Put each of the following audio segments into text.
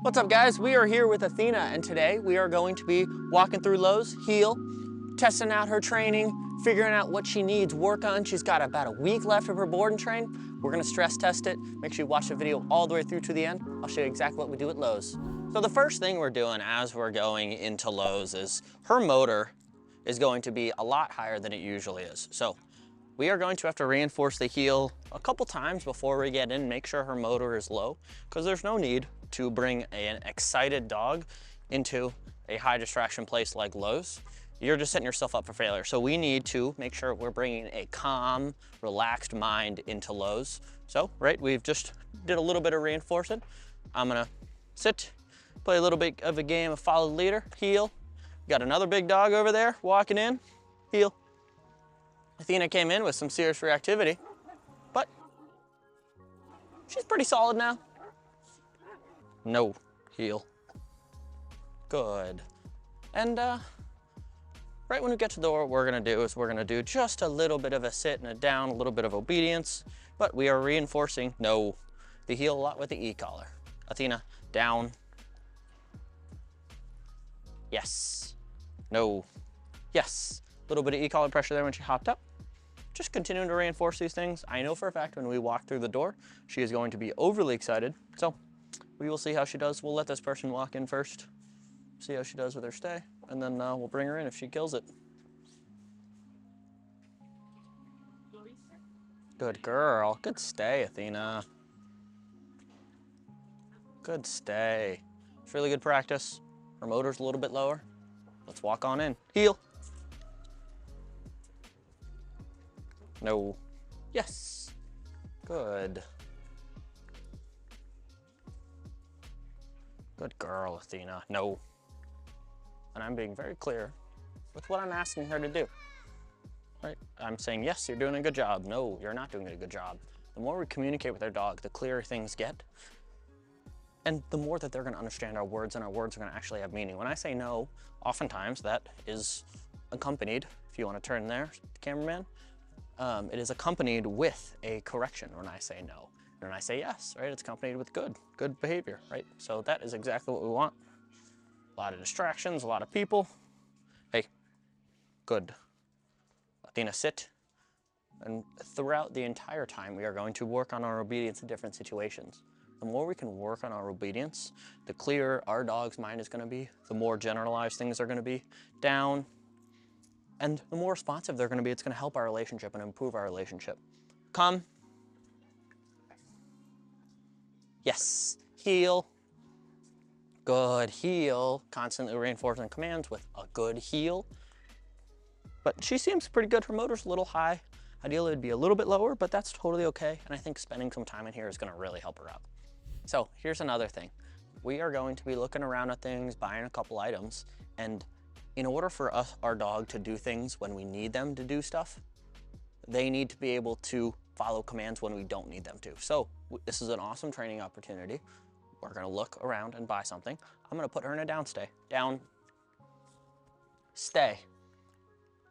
What's up guys? We are here with Athena and today we are going to be walking through Lowe's, heel, testing out her training, figuring out what she needs work on. She's got about a week left of her board and train. We're gonna stress test it. Make sure you watch the video all the way through to the end. I'll show you exactly what we do at Lowe's. So the first thing we're doing as we're going into Lowe's is her motor is going to be a lot higher than it usually is. So we are going to have to reinforce the heel a couple times before we get in, make sure her motor is low, because there's no need to bring an excited dog into a high distraction place like Lowe's. You're just setting yourself up for failure. So we need to make sure we're bringing a calm, relaxed mind into Lowe's. So, right, we've just did a little bit of reinforcing. I'm gonna sit, play a little bit of a game of follow the leader, heel. Got another big dog over there walking in, heel. Athena came in with some serious reactivity, but she's pretty solid now. No, heel. Good. And right when we get to the door, what we're gonna do is we're gonna do just a little bit of a sit and a down, a little bit of obedience, but we are reinforcing, no, the heel a lot with the e-collar. Athena, down. Yes. No. Yes. A little bit of e-collar pressure there when she hopped up. Just continuing to reinforce these things. I know for a fact when we walk through the door, she is going to be overly excited. So we will see how she does. We'll let this person walk in first, see how she does with her stay, and then we'll bring her in if she kills it. Good girl. Good stay, Athena. Good stay. It's really good practice. Her motor's a little bit lower. Let's walk on in. Heel. No. Yes. Good. Good girl, Athena. No. And I'm being very clear with what I'm asking her to do. Right? I'm saying, yes, you're doing a good job. No, you're not doing a good job. The more we communicate with our dog, the clearer things get. And the more that they're gonna understand our words, and our words are gonna actually have meaning. When I say no, oftentimes that is accompanied, if you wanna turn there, cameraman, it is accompanied with a correction when I say no. And when I say yes, right, it's accompanied with good behavior, right? So that is exactly what we want. A lot of distractions, a lot of people. Hey, good. Athena, sit. And throughout the entire time, we are going to work on our obedience in different situations. The more we can work on our obedience, the clearer our dog's mind is gonna be, the more generalized things are gonna be, down, and the more responsive they're gonna be. It's gonna help our relationship and improve our relationship. Come. Yes, heel. Good, heel. Constantly reinforcing commands with a good heel. But she seems pretty good. Her motor's a little high. Ideally, it'd be a little bit lower, but that's totally okay. And I think spending some time in here is gonna really help her out. So here's another thing. We are going to be looking around at things, buying a couple items, and in order for us, our dog, to do things when we need them to do stuff, they need to be able to follow commands when we don't need them to. So this is an awesome training opportunity. We're gonna look around and buy something. I'm gonna put her in a down stay. Down, stay.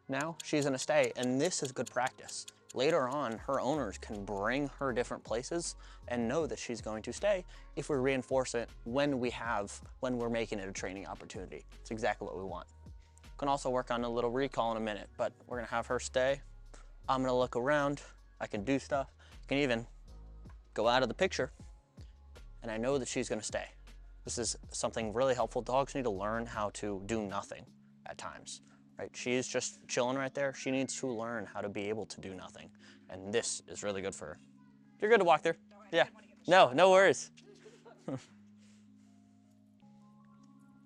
Now she's in a stay, and this is good practice. Later on, her owners can bring her different places and know that she's going to stay if we reinforce it when we're making it a training opportunity. It's exactly what we want. Can also work on a little recall in a minute, but we're gonna have her stay. I'm gonna look around. I can do stuff. I can even go out of the picture, and I know that she's gonna stay. This is something really helpful. Dogs need to learn how to do nothing at times, right? She's just chilling right there. She needs to learn how to be able to do nothing, and this is really good for her. You're good to walk through. Yeah. No worries.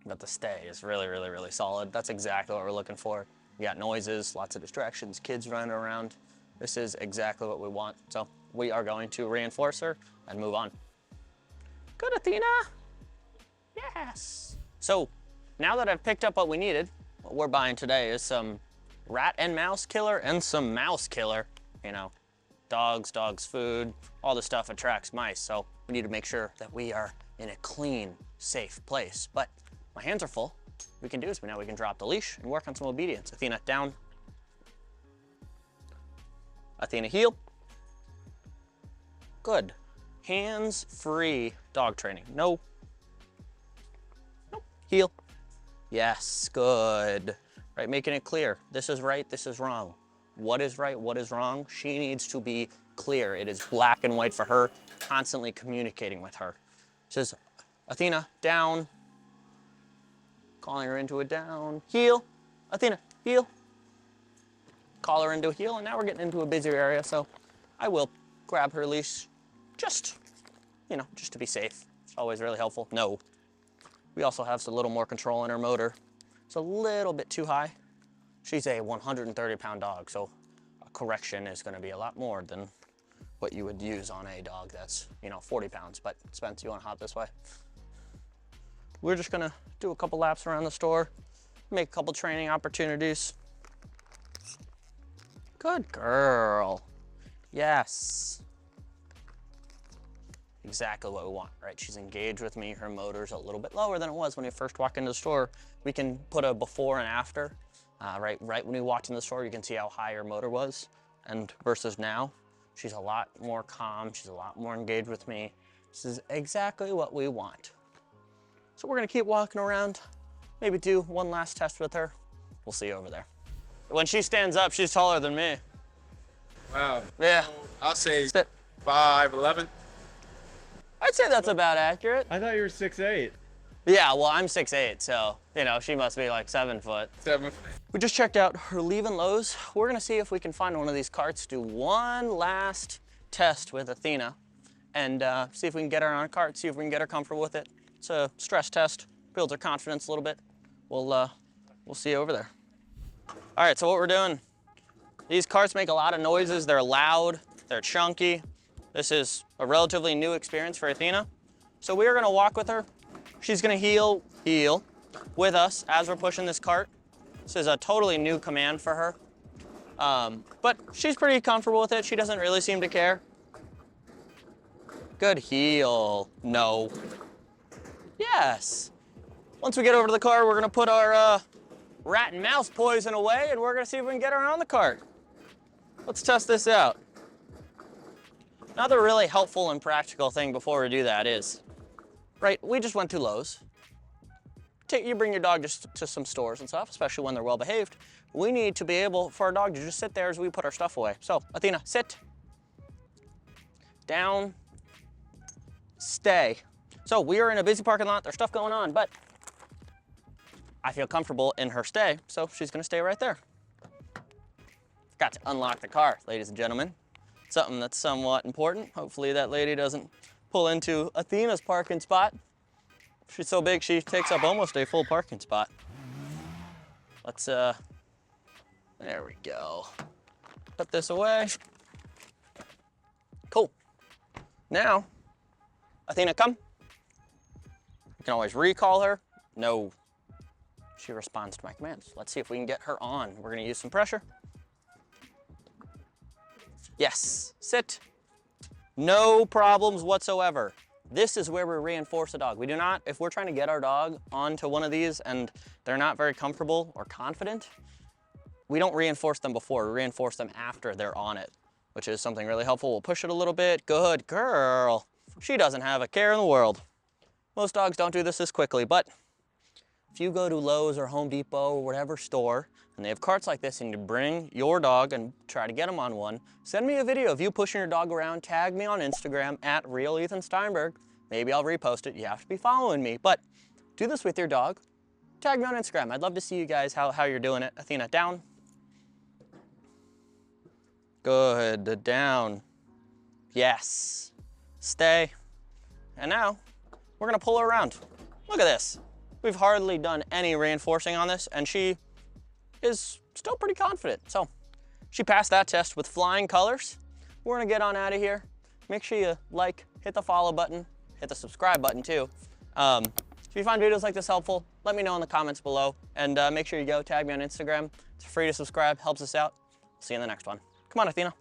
But the stay is really, really, really solid. That's exactly what we're looking for. You got noises, lots of distractions, kids running around. This is exactly what we want. So we are going to reinforce her and move on. Good, Athena. Yes. So now that I've picked up what we needed, what we're buying today is some rat and mouse killer and some mouse killer. You know, dogs food, all the stuff attracts mice. So we need to make sure that we are in a clean, safe place. But my hands are full. What we can do is now we can drop the leash and work on some obedience. Athena, down. Athena, heel. Good. Hands-free dog training. No. heel. Yes, good. Right, making it clear. This is right, this is wrong. What is right, what is wrong? She needs to be clear. It is black and white for her, constantly communicating with her. Says, Athena, down. Calling her into a down. Heel. Athena, heel. Call her into a heel, and now we're getting into a busier area, so I will grab her leash just, you know, just to be safe. It's always really helpful. No. We also have a little more control in her motor. It's a little bit too high. She's a 130-pound dog, so a correction is going to be a lot more than what you would use on a dog that's, you know, 40 pounds. But Spence, you want to hop this way? We're just going to do a couple laps around the store, make a couple training opportunities. Good girl. Yes. Exactly what we want, right? She's engaged with me. Her motor's a little bit lower than it was when we first walked into the store. We can put a before and after. Right when we walked in the store, you can see how high her motor was, and versus now, she's a lot more calm. She's a lot more engaged with me. This is exactly what we want. So we're gonna keep walking around, maybe do one last test with her. We'll see you over there. When she stands up, she's taller than me. Wow. Yeah. I'll say Sit. 5'11". I'd say that's about accurate. I thought you were 6'8". Yeah, well, I'm 6'8", so, you know, she must be like 7 foot. 7 foot. We just checked out her leaving Lowe's. We're gonna see if we can find one of these carts, do one last test with Athena, and see if we can get her on a cart, see if we can get her comfortable with it. It's a stress test, builds her confidence a little bit. We'll see you over there. All right, so what we're doing, these carts make a lot of noises. They're loud, they're chunky. This is a relatively new experience for Athena. So we are gonna walk with her. She's gonna heel with us as we're pushing this cart. This is a totally new command for her. But she's pretty comfortable with it. She doesn't really seem to care. Good heel, no. Yes. Once we get over to the car, we're gonna put our rat and mouse poison away, and we're gonna see if we can get her on the cart. Let's test this out. Another really helpful and practical thing before we do that is, right, we just went to Lowe's. You bring your dog just to some stores and stuff, especially when they're well behaved. We need to be able for our dog to just sit there as we put our stuff away. So, Athena, sit. Down. Stay. So we are in a busy parking lot, there's stuff going on, but I feel comfortable in her stay, so she's gonna stay right there. Got to unlock the car, ladies and gentlemen. Something that's somewhat important. Hopefully that lady doesn't pull into Athena's parking spot. She's so big, she takes up almost a full parking spot. Let's, there we go. Put this away. Cool. Now, Athena, come. You can always recall her. No. She responds to my commands. Let's see if we can get her on. We're gonna use some pressure. Yes, sit. No problems whatsoever. This is where we reinforce the dog. We do not, if we're trying to get our dog onto one of these and they're not very comfortable or confident, we don't reinforce them before, we reinforce them after they're on it, which is something really helpful. We'll push it a little bit. Good girl. She doesn't have a care in the world. Most dogs don't do this quickly, but if you go to Lowe's or Home Depot or whatever store, and they have carts like this and you bring your dog and try to get them on one, send me a video of you pushing your dog around, tag me on Instagram at @RealEthanSteinberg. Maybe I'll repost it. You have to be following me, but do this with your dog. Tag me on Instagram. I'd love to see you guys how you're doing it. Athena, down. Good, down. Yes. Stay. And now, we're gonna pull her around. Look at this. We've hardly done any reinforcing on this, and she is still pretty confident. So she passed that test with flying colors. We're gonna get on out of here. Make sure you like, hit the follow button, hit the subscribe button too. If you find videos like this helpful, let me know in the comments below, and make sure you go tag me on Instagram. It's free to subscribe, helps us out. See you in the next one. Come on, Athena.